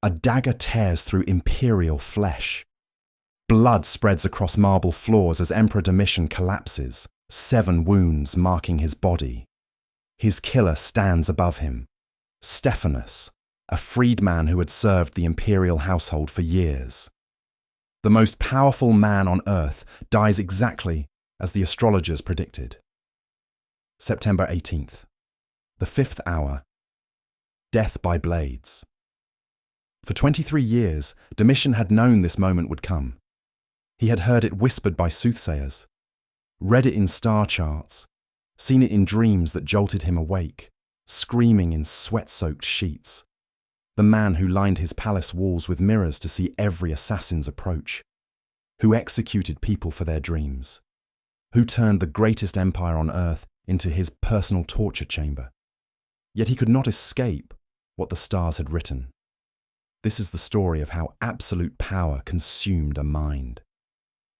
A dagger tears through imperial flesh. Blood spreads across marble floors as Emperor Domitian collapses, 7 wounds marking his body. His killer stands above him, Stephanus, a freedman who had served the imperial household for years. The most powerful man on earth dies exactly as the astrologers predicted. September 18th, the 5th hour, death by blades. For 23 years, Domitian had known this moment would come. He had heard it whispered by soothsayers, read it in star charts, seen it in dreams that jolted him awake, screaming in sweat-soaked sheets. The man who lined his palace walls with mirrors to see every assassin's approach, who executed people for their dreams, who turned the greatest empire on earth into his personal torture chamber. Yet he could not escape what the stars had written. This is the story of how absolute power consumed a mind.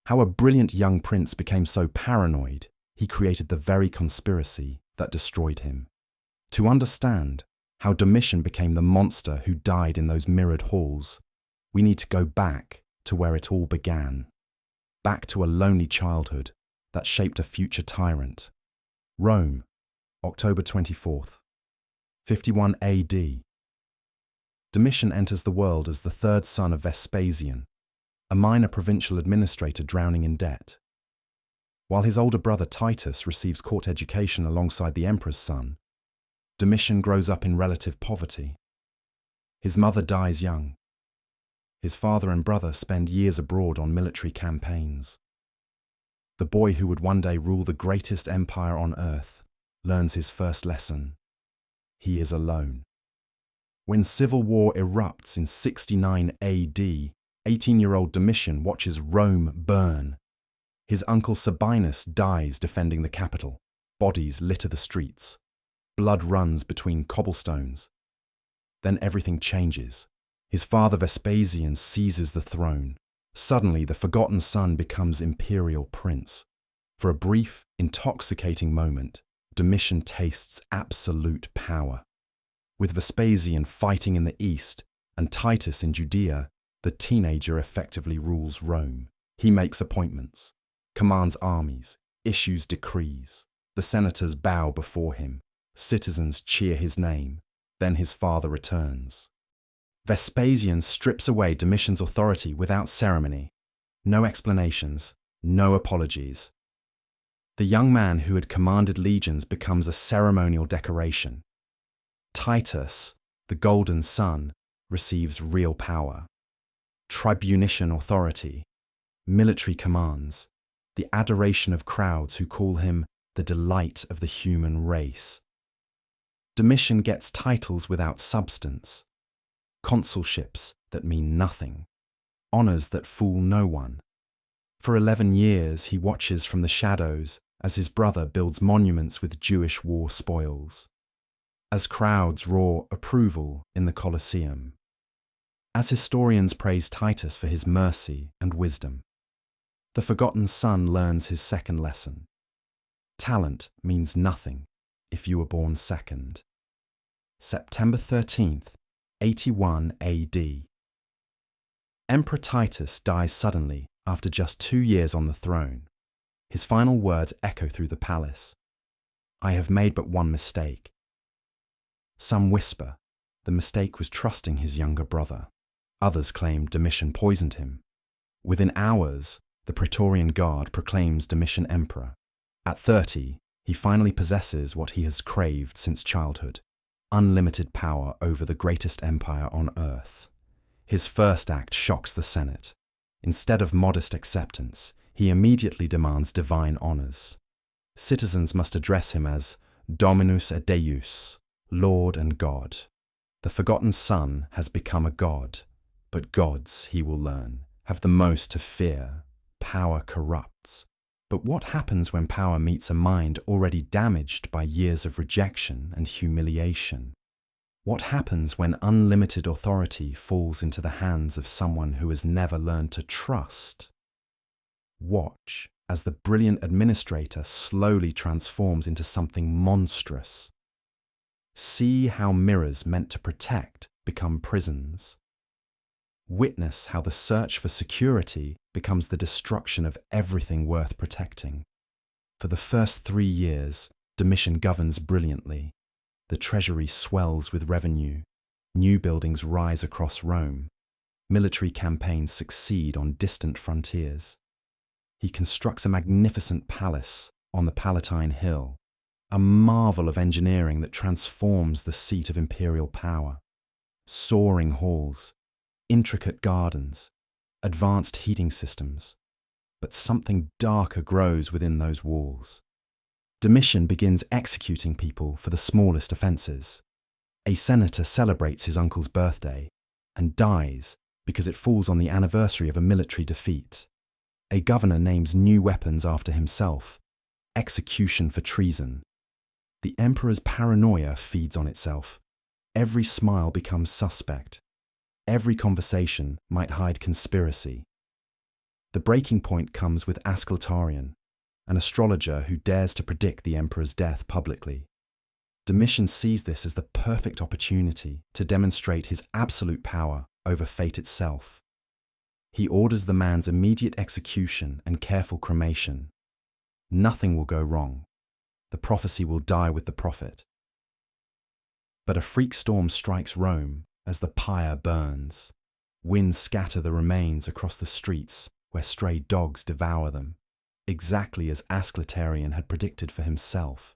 How a brilliant young prince became so paranoid, he created the very conspiracy that destroyed him. To understand how Domitian became the monster who died in those mirrored halls, we need to go back to where it all began. Back to a lonely childhood that shaped a future tyrant. Rome, October 24th, 51 AD. Domitian enters the world as the 3rd son of Vespasian, a minor provincial administrator drowning in debt. While his older brother Titus receives court education alongside the emperor's son, Domitian grows up in relative poverty. His mother dies young. His father and brother spend years abroad on military campaigns. The boy who would one day rule the greatest empire on earth learns his first lesson. He is alone. When civil war erupts in 69 AD, 18-year-old Domitian watches Rome burn. His uncle Sabinus dies defending the capital. Bodies litter the streets. Blood runs between cobblestones. Then everything changes. His father Vespasian seizes the throne. Suddenly, the forgotten son becomes imperial prince. For a brief, intoxicating moment, Domitian tastes absolute power. With Vespasian fighting in the east and Titus in Judea, the teenager effectively rules Rome. He makes appointments, commands armies, issues decrees. The senators bow before him. Citizens cheer his name. Then his father returns. Vespasian strips away Domitian's authority without ceremony. No explanations, no apologies. The young man who had commanded legions becomes a ceremonial decoration. Titus, the golden son, receives real power. Tribunician authority, military commands, the adoration of crowds who call him the delight of the human race. Domitian gets titles without substance, consulships that mean nothing, honours that fool no one. For 11 years he watches from the shadows as his brother builds monuments with Jewish war spoils, as crowds roar approval in the Colosseum, as historians praise Titus for his mercy and wisdom. The forgotten son learns his second lesson. Talent means nothing if you were born second. September 13th, 81 AD. Emperor Titus dies suddenly after just 2 years on the throne. His final words echo through the palace. I have made but one mistake. Some whisper the mistake was trusting his younger brother. Others claim Domitian poisoned him. Within hours, the Praetorian Guard proclaims Domitian emperor. At 30, he finally possesses what he has craved since childhood: unlimited power over the greatest empire on earth. His first act shocks the Senate. Instead of modest acceptance, he immediately demands divine honours. Citizens must address him as Dominus et Deus, Lord and God. The forgotten son has become a god, but gods, he will learn, have the most to fear. Power corrupts. But what happens when power meets a mind already damaged by years of rejection and humiliation? What happens when unlimited authority falls into the hands of someone who has never learned to trust? Watch as the brilliant administrator slowly transforms into something monstrous. See how mirrors meant to protect become prisons. Witness how the search for security becomes the destruction of everything worth protecting. For the first 3 years, Domitian governs brilliantly. The treasury swells with revenue. New buildings rise across Rome. Military campaigns succeed on distant frontiers. He constructs a magnificent palace on the Palatine Hill, a marvel of engineering that transforms the seat of imperial power. Soaring halls, intricate gardens, advanced heating systems. But something darker grows within those walls. Domitian begins executing people for the smallest offences. A senator celebrates his uncle's birthday and dies because it falls on the anniversary of a military defeat. A governor names new weapons after himself. Execution for treason. The emperor's paranoia feeds on itself. Every smile becomes suspect. Every conversation might hide conspiracy. The breaking point comes with Ascletarian, an astrologer who dares to predict the emperor's death publicly. Domitian sees this as the perfect opportunity to demonstrate his absolute power over fate itself. He orders the man's immediate execution and careful cremation. Nothing will go wrong. The prophecy will die with the prophet. But a freak storm strikes Rome as the pyre burns. Winds scatter the remains across the streets where stray dogs devour them, exactly as Ascletarian had predicted for himself.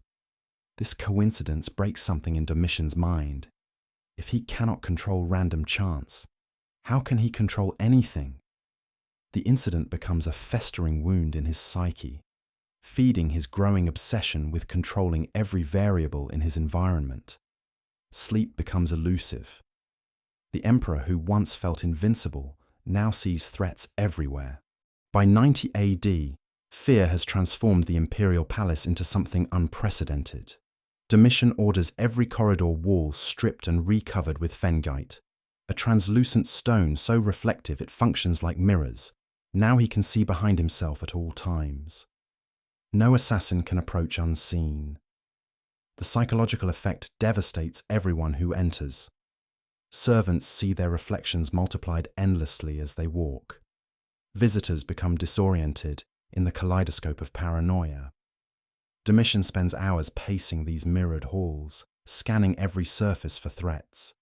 This coincidence breaks something in Domitian's mind. If he cannot control random chance, how can he control anything? The incident becomes a festering wound in his psyche, feeding his growing obsession with controlling every variable in his environment. Sleep becomes elusive. The emperor, who once felt invincible, now sees threats everywhere. By 90 AD, fear has transformed the imperial palace into something unprecedented. Domitian orders every corridor wall stripped and recovered with fengite, a translucent stone so reflective it functions like mirrors. Now he can see behind himself at all times. No assassin can approach unseen. The psychological effect devastates everyone who enters. Servants see their reflections multiplied endlessly as they walk. Visitors become disoriented in the kaleidoscope of paranoia. Domitian spends hours pacing these mirrored halls, scanning every surface for threats.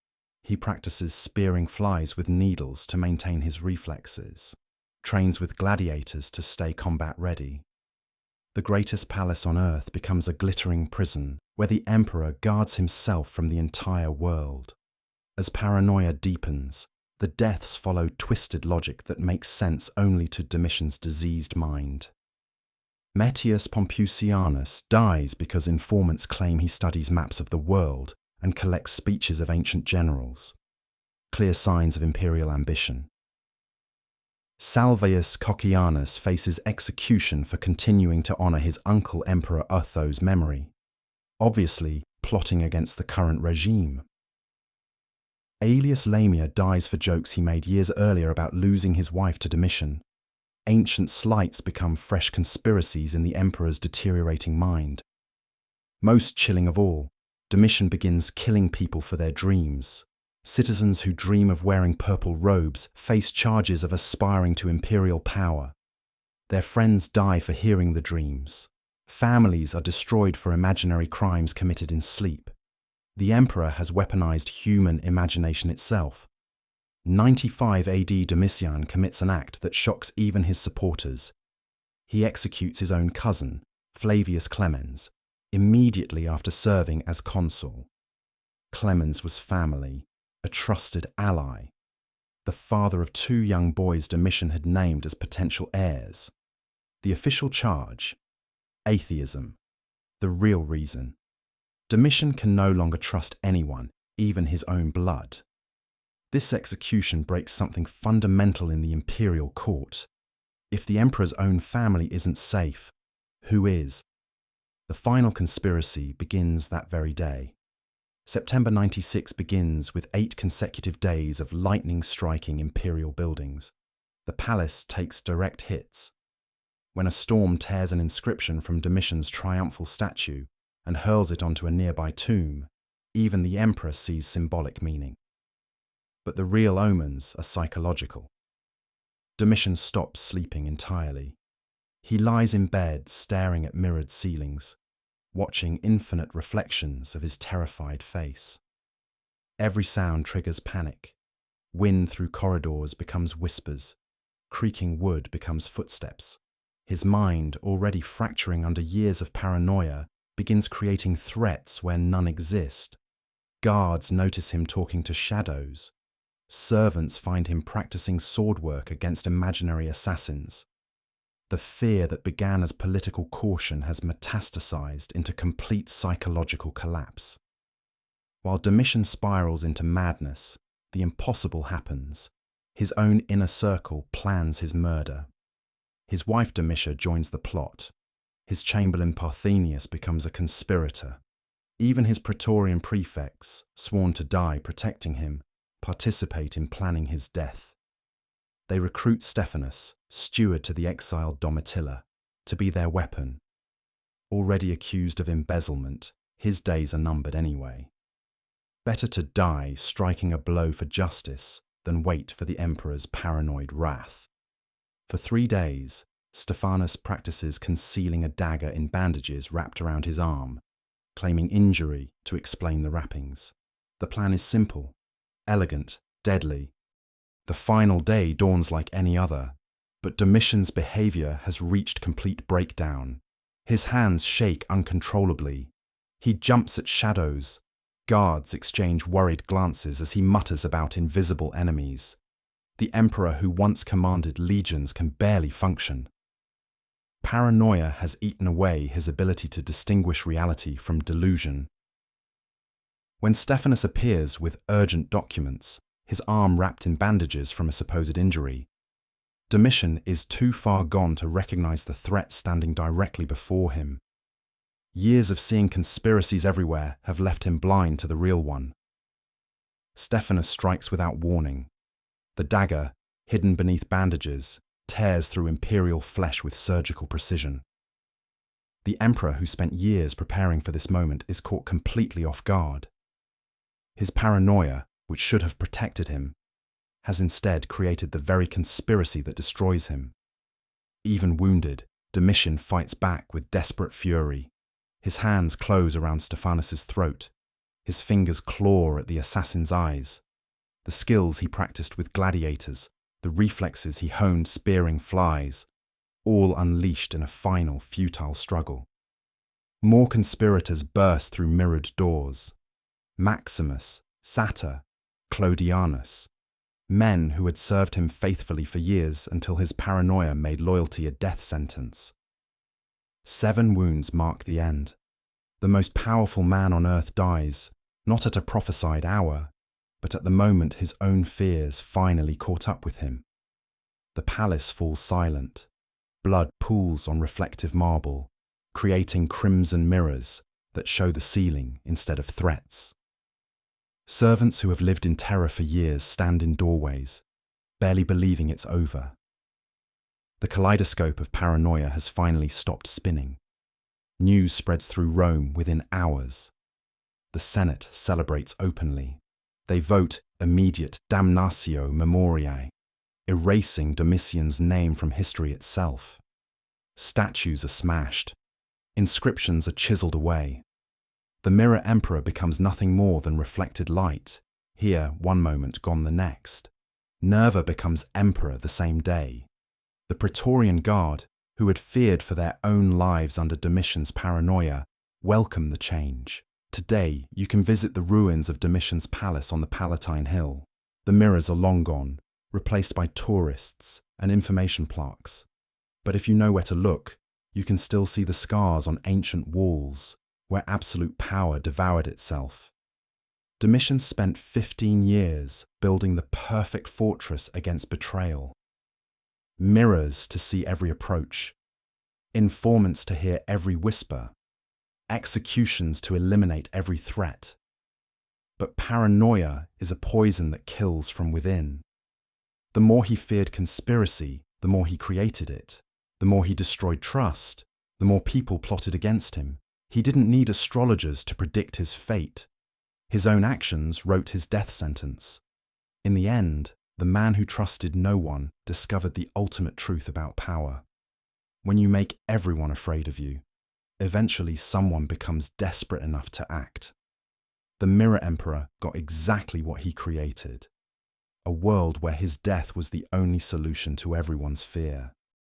He practices spearing flies with needles to maintain his reflexes, trains with gladiators to stay combat ready. The greatest palace on earth becomes a glittering prison where the emperor guards himself from the entire world. As paranoia deepens, the deaths follow twisted logic that makes sense only to Domitian's diseased mind. Metius Pompeius dies because informants claim he studies maps of the world and collects speeches of ancient generals. Clear signs of imperial ambition. Salvius Coccianus faces execution for continuing to honour his uncle Emperor Otho's memory, obviously plotting against the current regime. Aelius Lamia dies for jokes he made years earlier about losing his wife to Domitian. Ancient slights become fresh conspiracies in the emperor's deteriorating mind. Most chilling of all, Domitian begins killing people for their dreams. Citizens who dream of wearing purple robes face charges of aspiring to imperial power. Their friends die for hearing the dreams. Families are destroyed for imaginary crimes committed in sleep. The emperor has weaponized human imagination itself. 95 AD Domitian commits an act that shocks even his supporters. He executes his own cousin, Flavius Clemens, immediately after serving as consul. Clemens was family, a trusted ally, the father of 2 young boys Domitian had named as potential heirs. The official charge: atheism. The real reason: Domitian can no longer trust anyone, even his own blood. This execution breaks something fundamental in the imperial court. If the emperor's own family isn't safe, who is? The final conspiracy begins that very day. September 96 begins with 8 consecutive days of lightning striking imperial buildings. The palace takes direct hits. When a storm tears an inscription from Domitian's triumphal statue and hurls it onto a nearby tomb, even the emperor sees symbolic meaning. but the real omens are psychological. Domitian stops sleeping entirely. He lies in bed staring at mirrored ceilings, watching infinite reflections of his terrified face. Every sound triggers panic. Wind through corridors becomes whispers. Creaking wood becomes footsteps. His mind, already fracturing under years of paranoia, begins creating threats where none exist. Guards notice him talking to shadows. Servants find him practicing sword work against imaginary assassins. The fear that began as political caution has metastasized into complete psychological collapse. While Domitian spirals into madness, the impossible happens. His own inner circle plans his murder. His wife Domitia joins the plot. His chamberlain Parthenius becomes a conspirator. Even his praetorian prefects, sworn to die protecting him, participate in planning his death. They recruit Stephanus, steward to the exiled Domitilla, to be their weapon. Already accused of embezzlement, his days are numbered anyway. Better to die striking a blow for justice than wait for the emperor's paranoid wrath. For 3 days, Stephanus practices concealing a dagger in bandages wrapped around his arm, claiming injury to explain the wrappings. The plan is simple, elegant, deadly. The final day dawns like any other, but Domitian's behavior has reached complete breakdown. His hands shake uncontrollably. He jumps at shadows. Guards exchange worried glances as he mutters about invisible enemies. The emperor who once commanded legions can barely function. Paranoia has eaten away his ability to distinguish reality from delusion. When Stephanus appears with urgent documents, his arm wrapped in bandages from a supposed injury, Domitian is too far gone to recognize the threat standing directly before him. Years of seeing conspiracies everywhere have left him blind to the real one. Stephanus strikes without warning. The dagger, hidden beneath bandages, tears through imperial flesh with surgical precision. The emperor, who spent years preparing for this moment, is caught completely off guard. His paranoia, which should have protected him, has instead created the very conspiracy that destroys him. Even wounded, Domitian fights back with desperate fury. His hands close around Stephanus's throat. His fingers claw at the assassin's eyes. The skills he practiced with gladiators, the reflexes he honed spearing flies, all unleashed in a final futile struggle. More conspirators burst through mirrored doors. Maximus, Satur, Clodianus, men who had served him faithfully for years until his paranoia made loyalty a death sentence. 7 wounds mark the end. The most powerful man on earth dies, not at a prophesied hour, but at the moment his own fears finally caught up with him. The palace falls silent. Blood pools on reflective marble, creating crimson mirrors that show the ceiling instead of threats. Servants who have lived in terror for years stand in doorways, barely believing it's over. The kaleidoscope of paranoia has finally stopped spinning. News spreads through Rome within hours. The Senate celebrates openly. They vote immediate damnatio memoriae, erasing Domitian's name from history itself. Statues are smashed. Inscriptions are chiseled away. The mirror emperor becomes nothing more than reflected light, here one moment, gone the next. Nerva becomes emperor the same day. The Praetorian Guard, who had feared for their own lives under Domitian's paranoia, welcome the change. Today, you can visit the ruins of Domitian's palace on the Palatine Hill. The mirrors are long gone, replaced by tourists and information plaques. But if you know where to look, you can still see the scars on ancient walls, where absolute power devoured itself. Domitian spent 15 years building the perfect fortress against betrayal. Mirrors to see every approach, informants to hear every whisper, executions to eliminate every threat. But paranoia is a poison that kills from within. The more he feared conspiracy, the more he created it. The more he destroyed trust, the more people plotted against him. He didn't need astrologers to predict his fate. His own actions wrote his death sentence. In the end, the man who trusted no one discovered the ultimate truth about power. When you make everyone afraid of you, eventually someone becomes desperate enough to act. The Mirror Emperor got exactly what he created, a world where his death was the only solution to everyone's fear.